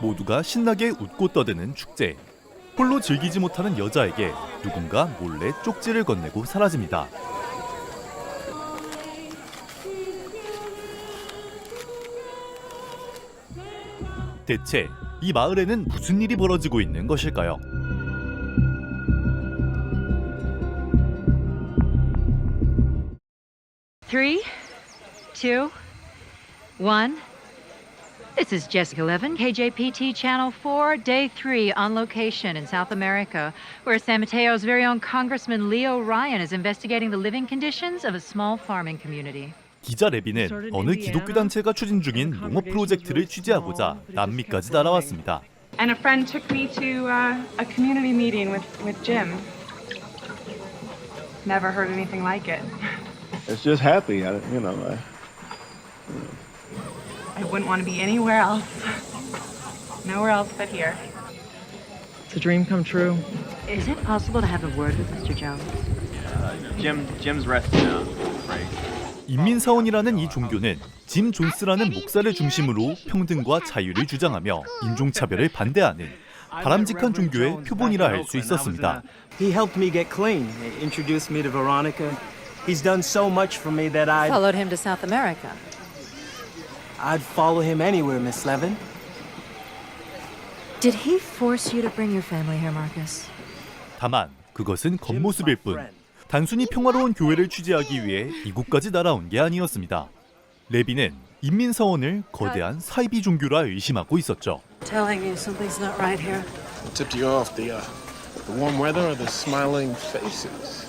모두가 신나게 웃고 떠드는 축제. 홀로 즐기지 못하는 여자에게 누군가 몰래 쪽지를 건네고 사라집니다. 대체 이 마을에는 무슨 일이 벌어지고 있는 것일까요? Three, two, one. This is Jessica Levin, KJPT Channel 4, Day 3 on location in South America, where San Mateo's very own Congressman Leo Ryan is investigating the living conditions of a small farming community. 기자 레비는 어느 기독교 단체가 추진 중인 농업 프로젝트를 취재하고자 남미까지 날아왔습니다. And a friend took me to a community meeting with Jim. Never heard anything like it. It's just happy, I wouldn't want to be anywhere else. Nowhere else but here. It's a dream come true. Is it possible to have a word with Mr. Jones? Jim's resting now. Right. 인민사원이라는 이 종교는 짐 존스라는 목사를 중심으로 평등과 자유를 주장하며 인종차별을 반대하는 바람직한 종교의 표본이라 할 수 있었습니다. He helped me get clean. He introduced me to Veronica. He's done so much for me that Followed him to South America. I'd follow him anywhere, Miss Levin. Did he force you to bring your family here, Marcus? 다만 그것은 겉모습일 뿐 단순히 평화로운 교회를 취재하기 위해 이곳까지 날아온 게 아니었습니다. 레비는 인민사원을 거대한 사이비 종교라 의심하고 있었죠. Telling you something's not right here. What tipped you off? The warm weather or the smiling faces?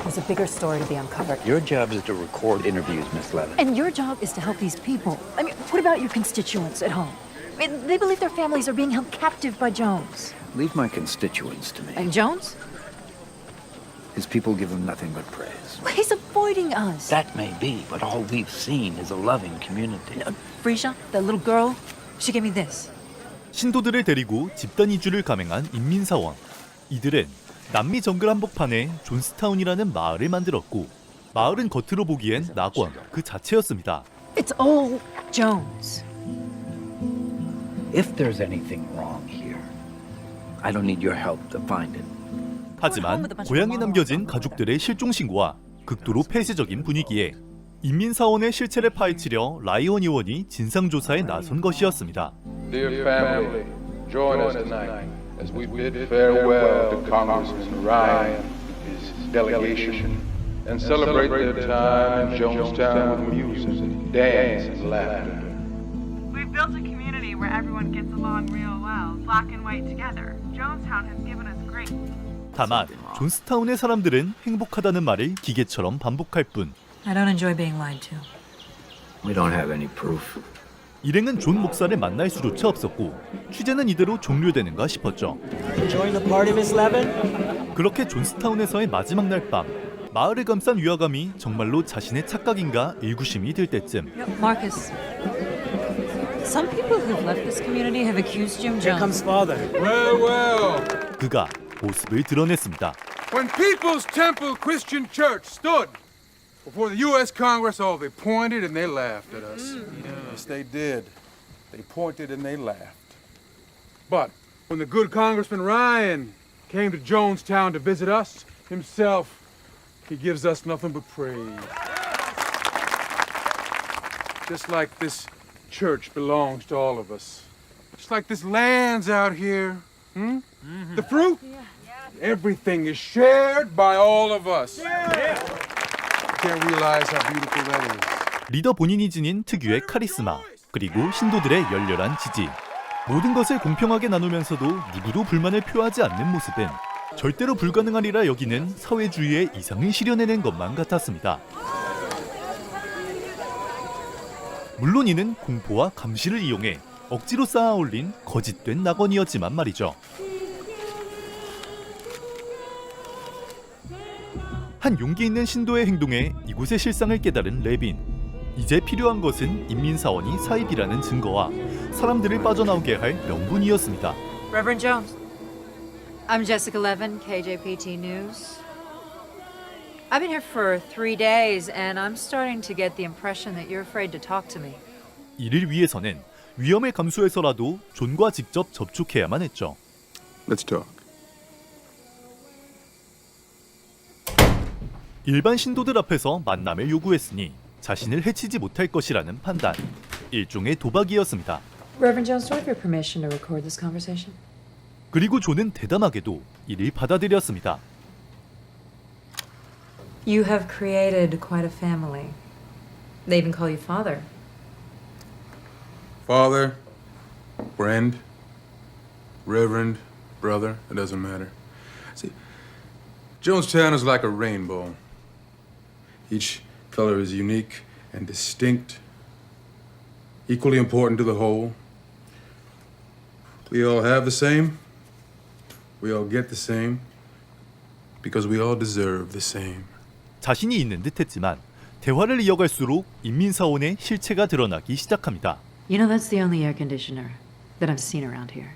There's a bigger story to be uncovered. Your job is to record interviews, Miss Levin. And your job is to help these people. I mean, what about your constituents at home? I mean, they believe their families are being held captive by Jones. Leave my constituents to me. And Jones? His people give him nothing but praise. Well, he's avoiding us. That may be, but all we've seen is a loving community. Frisia, that little girl, she gave me this. 신도들을 데리고 집단 이주를 감행한 인민사원. 이들은 남미 정글 한복판에 존스타운이라는 마을을 만들었고 마을은 겉으로 보기엔 낙원 그 자체였습니다. It's all Jones. If there's anything wrong here, I don't need your help to find it. 하지만 고향에 남겨진 가족들의 실종 신고와 극도로 폐쇄적인 분위기에 인민사원의 실체를 파헤치려 라이언 의원이 진상조사에 나선 것이었습니다. Dear family, join us tonight as we bid farewell to Congressman Ryan, his delegation, and celebrate their time in Jonestown with music, dance, and laughter. We've built a community where everyone gets along real well, black and white together. Jonestown has given us great. 다만 존스타운의 사람들은 행복하다는 말을 기계처럼 반복할 뿐 I don't enjoy being lied to. We don't have any proof. 일행은 존 목사를 만날 수조차 없었고 취재는 이대로 종료되는가 싶었죠. Enjoying the party, Miss Levin? 그렇게 존스타운에서의 마지막 날 밤 마을을 감싼 위화감이 정말로 자신의 착각인가 의구심이 들 때쯤 Marcus, some people who've left this community have accused Jim Here Jones. comes father. Well, 그가 모습을 드러냈습니다. when People's Temple Christian Church stood before the U.S. Congress, they pointed and they laughed at us. Yes, they did. They pointed and they laughed. But when the good Congressman Ryan came to Jonestown to visit us himself, he gives us nothing but praise. Just like this church belongs to all of us. Just like this land's out here. The fruit? Everything is shared by all of us. Can't realize how beautiful that is. 리더 본인이 지닌 특유의 카리스마 그리고 신도들의 열렬한 지지 모든 것을 공평하게 나누면서도 누구도 불만을 표하지 않는 모습은 절대로 불가능하리라 여기는 사회주의의 이상을 실현해낸 것만 같았습니다. 물론 이는 공포와 감시를 이용해 억지로 쌓아올린 거짓된 낙원이었지만 말이죠. 한 용기 있는 신도의 행동에 이곳의 실상을 깨달은 레빈. 이제 필요한 것은 인민사원이 사입이라는 증거와 사람들을 빠져나오게 할 명분이었습니다. Reverend Jones. I'm Jessica Levin, KJPT News. I've been here for 3 days and I'm starting to get the impression that you're afraid to talk to me. 이를 위해서는 위험을 감수해서라도 존과 직접 접촉해야만 했죠. Let's talk. 일반 신도들 앞에서 만남을 요구했으니 자신을 해치지 못할 것이라는 판단. 일종의 도박이었습니다. Reverend Jones, do I have your permission to record this conversation? 그리고 존은 대담하게도 이를 받아들였습니다. You have created quite a family. They even call you father. Father, friend, reverend, brother, it doesn't matter. See, Jonestown is like a rainbow. Each color is unique and distinct, equally important to the whole. We all have the same. We all get the same. Because we all deserve the same. 자신이 있는 듯했지만 대화를 이어갈수록 인민사원의 실체가 드러나기 시작합니다. You know, that's the only air conditioner that I've seen around here.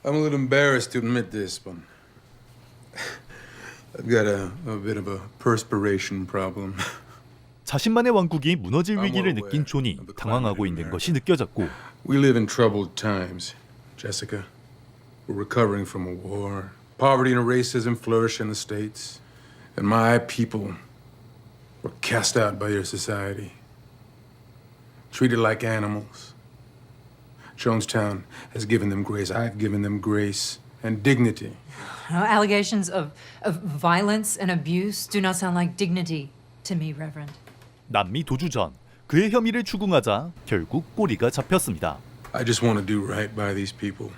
I'm a little embarrassed to admit this, but I've got a bit of a perspiration problem. 자신만의 왕국이 무너질 위기를 느낀 존이 당황하고 있는 것이 느껴졌고 We live in troubled times, Jessica. We're recovering from a war. Poverty and racism flourish in the States. And my people were cast out by your society. Treated like animals. Jonestown has given them grace. I've given them grace and dignity. Allegations of violence and abuse do not sound like dignity to me, Reverend. 남미 도주 전 그의 혐의를 추궁하자 결국 꼬리가 잡혔습니다. I just want to do right by these people.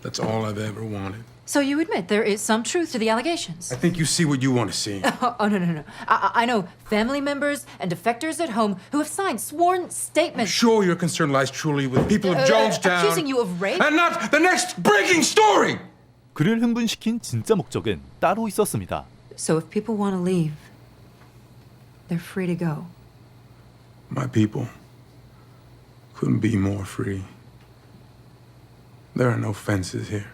That's all I've ever wanted. So you admit there is some truth to the allegations? I think you see what you want to see. Oh, no. I know family members and defectors at home who have signed sworn statements. Sure, your concern lies truly with the people of Jonestown. Accusing you of rape? And not the next breaking story! 그를 흥분시킨 진짜 목적은 따로 있었습니다. So if people want to leave, they're free to go. My people couldn't be more free. There are no fences here.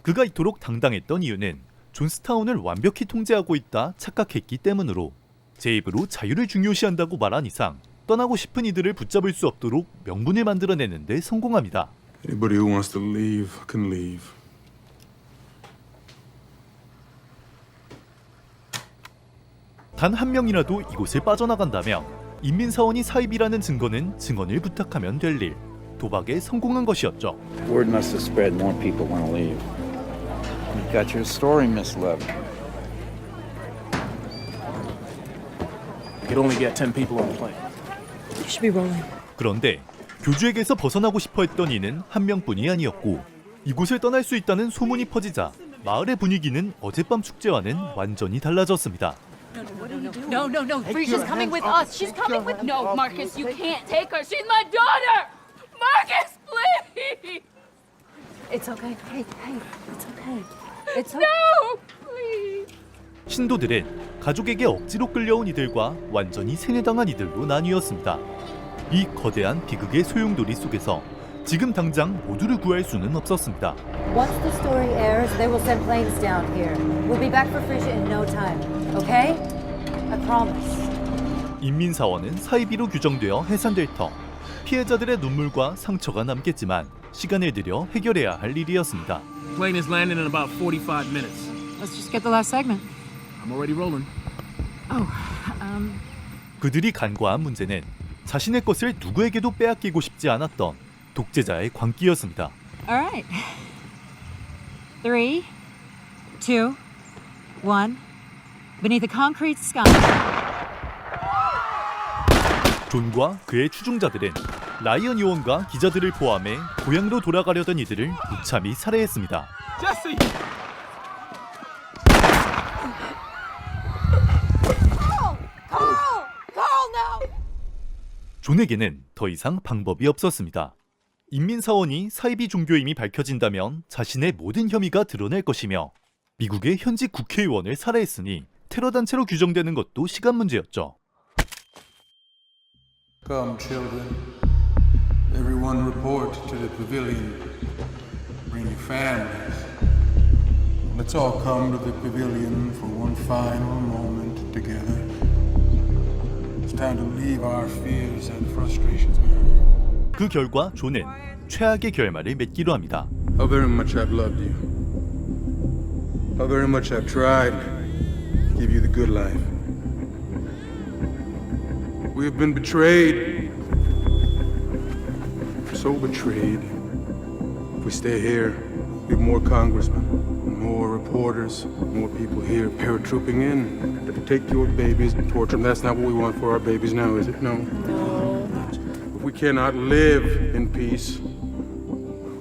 그가 이토록 당당했던 이유는 존스타운을 완벽히 통제하고 있다 착각했기 때문으로 제 입으로 자유를 중요시한다고 말한 이상 떠나고 싶은 이들을 붙잡을 수 없도록 명분을 만들어내는 데 성공합니다. Anybody who wants to leave can leave. 단 한 명이라도 이곳을 빠져나간다면 인민사원이 사입이라는 증언을 부탁하면 될 일. 도박에 성공한 것이었죠. Word must have spread more people want to leave. You got your story, Miss Love. You could only get 10 people on the plane. You should be rolling. 그런데 교주에게서 벗어나고 싶어 했던 이는 한 명뿐이 아니었고 이곳을 떠날 수 있다는 소문이 퍼지자 마을의 분위기는 어젯밤 축제와는 완전히 달라졌습니다. No. Frisia's coming with us. She's coming with. No, Marcus, you can't take her. She's my daughter. Marcus, please. It's okay. Hey, it's okay. It's okay. No, please. 신도들은 가족에게 억지로 끌려온 이들과 완전히 세뇌당한 이들로 나뉘었습니다. 이 거대한 비극의 소용돌이 속에서 지금 당장 모두를 구할 수는 없었습니다. Once the story airs, they will send planes down here. We'll be back for Frisia in no time. Okay? I promise. 인민사원은 사이비로 규정되어 해산될 터 피해자들의 눈물과 상처가 남겠지만 시간을 들여 해결해야 할 일이었습니다. Plane is landing in about 45 minutes. Let's just get the last segment. I'm already rolling. 그들이 간과한 문제는 자신의 것을 누구에게도 빼앗기고 싶지 않았던 독재자의 광기였습니다. All right. 3, 2, 1. Beneath the concrete sky. 존과 그의 추종자들은 라이언 요원과 기자들을 포함해 고향으로 돌아가려던 이들을 무참히 살해했습니다. Jesse! 존에게는 더 이상 방법이 없었습니다. 인민사원이 사이비 종교임이 밝혀진다면 자신의 모든 혐의가 드러날 것이며 미국의 현직 국회의원을 살해했으니 테러단체로 규정되는 것도 시간 문제였죠. Come, children. Everyone report to the pavilion. Bring your families. Let's all come to the pavilion for one final moment together. It's time to leave our fears and frustrations behind. 그 결과 존은 최악의 결말을 맺기로 합니다. How very much I've loved you. How very much I've tried to give you the good life. We have been betrayed. So betrayed. If we stay here, we have more congressmen, more reporters, more people here paratrooping in to take your babies and torture them. That's not what we want for our babies now, is it? No. If we cannot live in peace,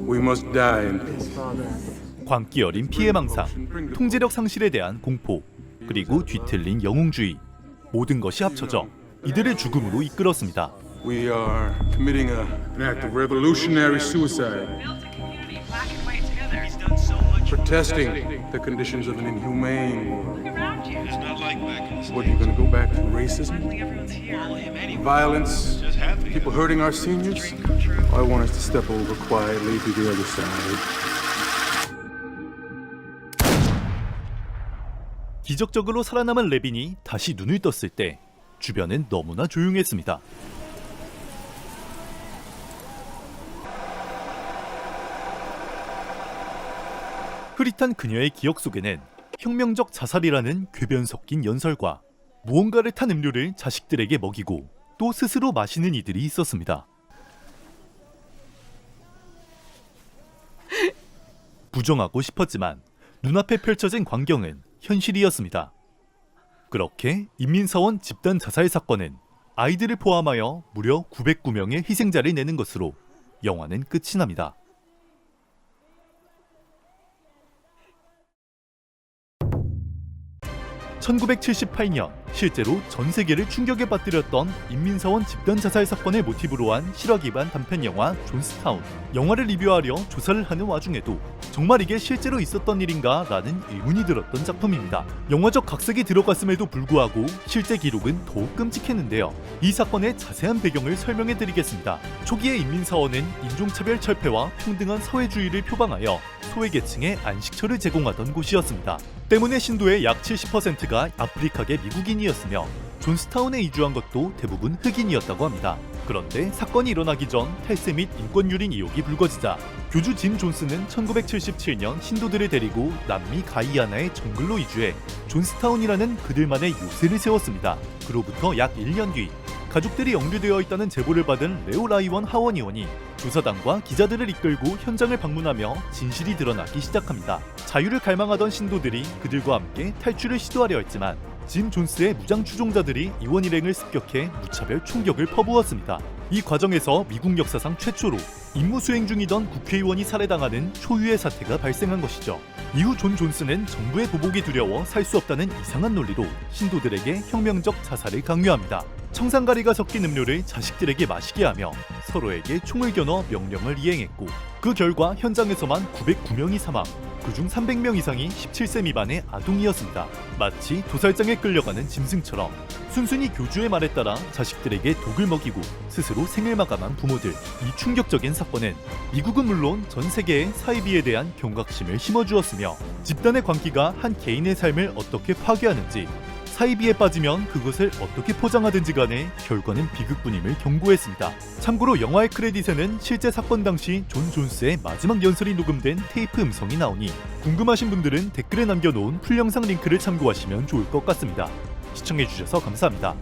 we must die in peace. 광기 어린 피해망상, 통제력 상실에 대한 공포, 그리고 뒤틀린 영웅주의, 모든 것이 합쳐져 이들의 죽음으로 이끌었습니다. We are committing an act of revolutionary suicide. Protesting the conditions of an inhumane world. What, are you going to go back to racism? Violence? People hurting our seniors? I want us to step over quietly to the other side. 기적적으로 살아남은 레빈이 다시 눈을 떴을 때 주변은 너무나 조용했습니다. 흐릿한 그녀의 기억 속에는 혁명적 자살이라는 궤변 섞인 연설과 무언가를 탄 음료를 자식들에게 먹이고 또 스스로 마시는 이들이 있었습니다. 부정하고 싶었지만 눈앞에 펼쳐진 광경은 현실이었습니다. 그렇게 인민사원 집단 자살 사건은 아이들을 포함하여 무려 909명의 희생자를 내는 것으로 영화는 끝이 납니다. (1978년) 실제로 전 세계를 충격에 빠뜨렸던 인민사원 집단 자살 사건을 모티브로 한 실화 기반 단편 영화 존스타운. 영화를 리뷰하려 조사를 하는 와중에도 정말 이게 실제로 있었던 일인가 라는 의문이 들었던 작품입니다. 영화적 각색이 들어갔음에도 불구하고 실제 기록은 더욱 끔찍했는데요. 이 사건의 자세한 배경을 설명해드리겠습니다. 초기의 인민사원은 인종차별 철폐와 평등한 사회주의를 표방하여 소외계층에 안식처를 제공하던 곳이었습니다. 때문에 신도의 약 70%가 아프리카계 미국인이었으며 존스타운에 이주한 것도 대부분 흑인이었다고 합니다. 그런데 사건이 일어나기 전 탈세 및 인권유린 의혹이 불거지자 교주 짐 존스는 1977년 신도들을 데리고 남미 가이아나의 정글로 이주해 존스타운이라는 그들만의 요새를 세웠습니다. 그로부터 약 1년 뒤 가족들이 영류되어 있다는 제보를 받은 레오 라이원 하원 의원이 조사단과 기자들을 이끌고 현장을 방문하며 진실이 드러나기 시작합니다. 자유를 갈망하던 신도들이 그들과 함께 탈출을 시도하려 했지만 짐 존스의 무장 추종자들이 의원 일행을 습격해 무차별 총격을 퍼부었습니다. 이 과정에서 미국 역사상 최초로 임무 수행 중이던 국회의원이 살해당하는 초유의 사태가 발생한 것이죠. 이후 존 존스는 정부의 보복이 두려워 살 수 없다는 이상한 논리로 신도들에게 혁명적 자살을 강요합니다. 청산가리가 섞인 음료를 자식들에게 마시게 하며 서로에게 총을 겨눠 명령을 이행했고 그 결과 현장에서만 909명이 사망, 그중 300명 이상이 17세 미만의 아동이었습니다. 마치 도살장에 끌려가는 짐승처럼 순순히 교주의 말에 따라 자식들에게 독을 먹이고 스스로 생을 마감한 부모들. 이 충격적인 사건은 미국은 물론 전 세계에 사이비에 대한 경각심을 심어주었으며 집단의 광기가 한 개인의 삶을 어떻게 파괴하는지, 사이비에 빠지면 그것을 어떻게 포장하든지 간에 결과는 비극뿐임을 경고했습니다. 참고로 영화의 크레딧에는 실제 사건 당시 존 존스의 마지막 연설이 녹음된 테이프 음성이 나오니 궁금하신 분들은 댓글에 남겨놓은 풀 영상 링크를 참고하시면 좋을 것 같습니다. 시청해주셔서 감사합니다.